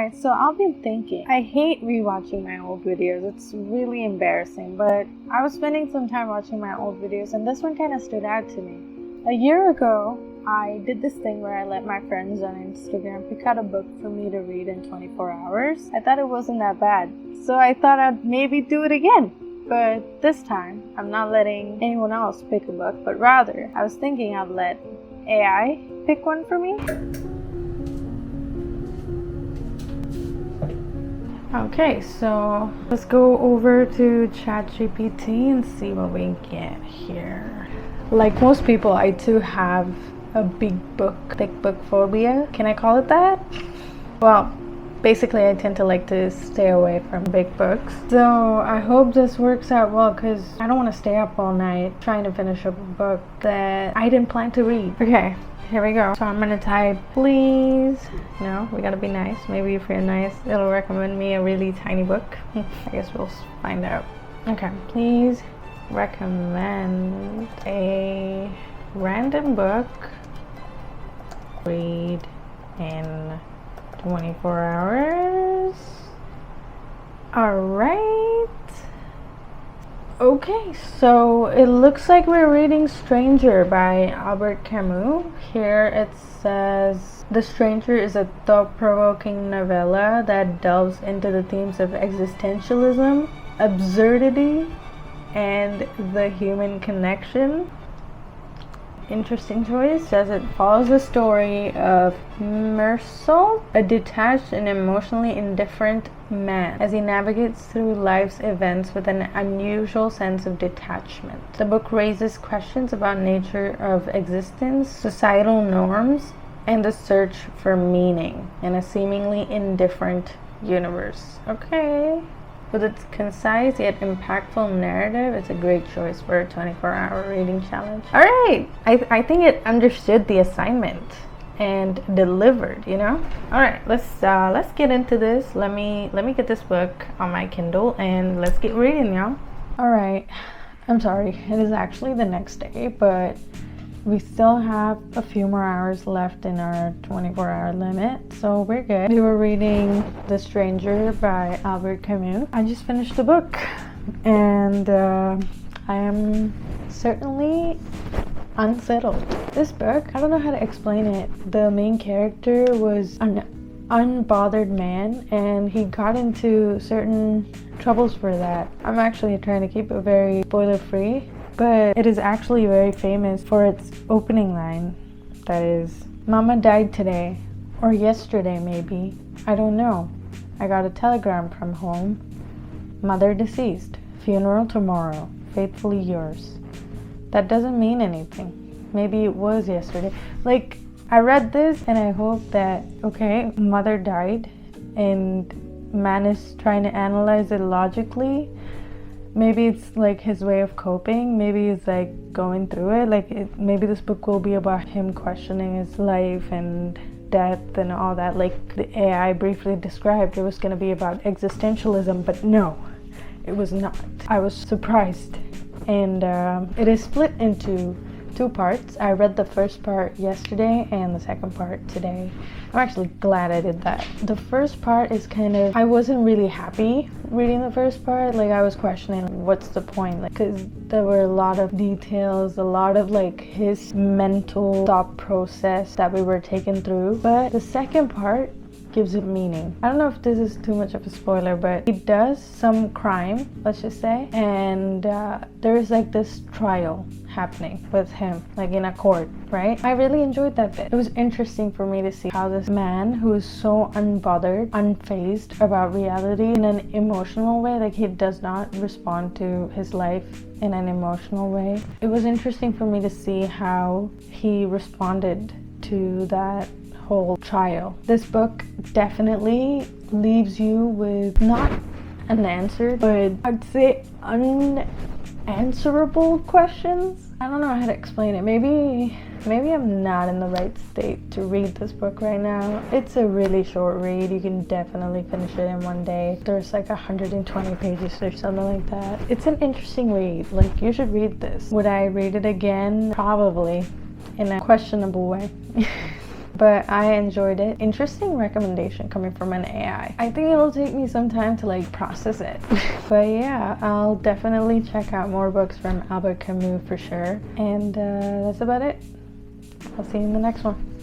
Alright, so I've been thinking, I hate rewatching my old videos. It's really embarrassing, but I was spending some time watching my old videos and this one kind of stood out to me. A year ago, I did this thing where I let my friends on Instagram pick out a book for me to read in 24 hours. I thought it wasn't that bad, so I thought I'd maybe do it again. But this time, I'm not letting anyone else pick a book, but rather, I was thinking I'd let AI pick one for me. Okay, so let's go over to ChatGPT and see what we get here. Like most people, I too have a thick book phobia. Can I call it that? Well, basically I tend to like to stay away from big books. So I hope this works out well because I don't want to stay up all night trying to finish up a book that I didn't plan to read. Okay, here we go. So I'm gonna type, please. No, we gotta be nice. Maybe if you're nice, it'll recommend me a really tiny book. I guess we'll find out. Okay, please recommend a random book read in 24 hours. Alright. Okay, so it looks like we're reading Stranger by Albert Camus. Here it says, The Stranger is a thought-provoking novella that delves into the themes of existentialism, absurdity, and the human connection. Interesting choice. Says it follows the story of Mersault, a detached and emotionally indifferent man, as he navigates through life's events with an unusual sense of detachment. The book raises questions about nature of existence, societal norms, and the search for meaning in a seemingly indifferent universe. Okay. With its concise yet impactful narrative, it's a great choice for a 24-hour reading challenge. Alright, I think it understood the assignment and delivered, you know? Alright, let's get into this. Let me get this book on my Kindle and let's get reading, y'all. Alright, I'm sorry, it is actually the next day, but we still have a few more hours left in our 24-hour limit, so we're good. We were reading The Stranger by Albert Camus. I just finished the book, and I am certainly unsettled. This book, I don't know how to explain it. The main character was an unbothered man, and he got into certain troubles for that. I'm actually trying to keep it very spoiler-free, but it is actually very famous for its opening line. That is, Mama died today, or yesterday maybe, I don't know. I got a telegram from home. Mother deceased, funeral tomorrow, faithfully yours. That doesn't mean anything. Maybe it was yesterday. Like, I read this and I hope that, okay, mother died and man is trying to analyze it logically. Maybe it's like his way of coping. Maybe it's like going through it. Like maybe this book will be about him questioning his life and death and all that. Like the AI briefly described, it was going to be about existentialism, but no, it was not. I was surprised. And it is split into two parts. I read the first part yesterday and the second part today. I'm actually glad I did that. The first part is kind of, I wasn't really happy reading the first part. Like I was questioning what's the point, like, because there were a lot of details, a lot of like his mental thought process that we were taken through. But the second part gives it meaning. I don't know if this is too much of a spoiler, but he does some crime, let's just say, and there's like this trial happening with him, like in a court, right? I really enjoyed that bit. It was interesting for me to see how this man who is so unbothered, unfazed about reality in an emotional way, like he does not respond to his life in an emotional way. It was interesting for me to see how he responded to that whole trial. This book definitely leaves you with not an answer, but I'd say unanswerable questions. I don't know how to explain it. Maybe I'm not in the right state to read this book right now. It's a really short read. You can definitely finish it in one day. There's like 120 pages or something like that. It's an interesting read. Like, you should read this. Would I read it again? Probably, in a questionable way. but I enjoyed it. Interesting recommendation coming from an AI. I think it'll take me some time to like process it. But yeah, I'll definitely check out more books from Albert Camus for sure. And that's about it. I'll see you in the next one.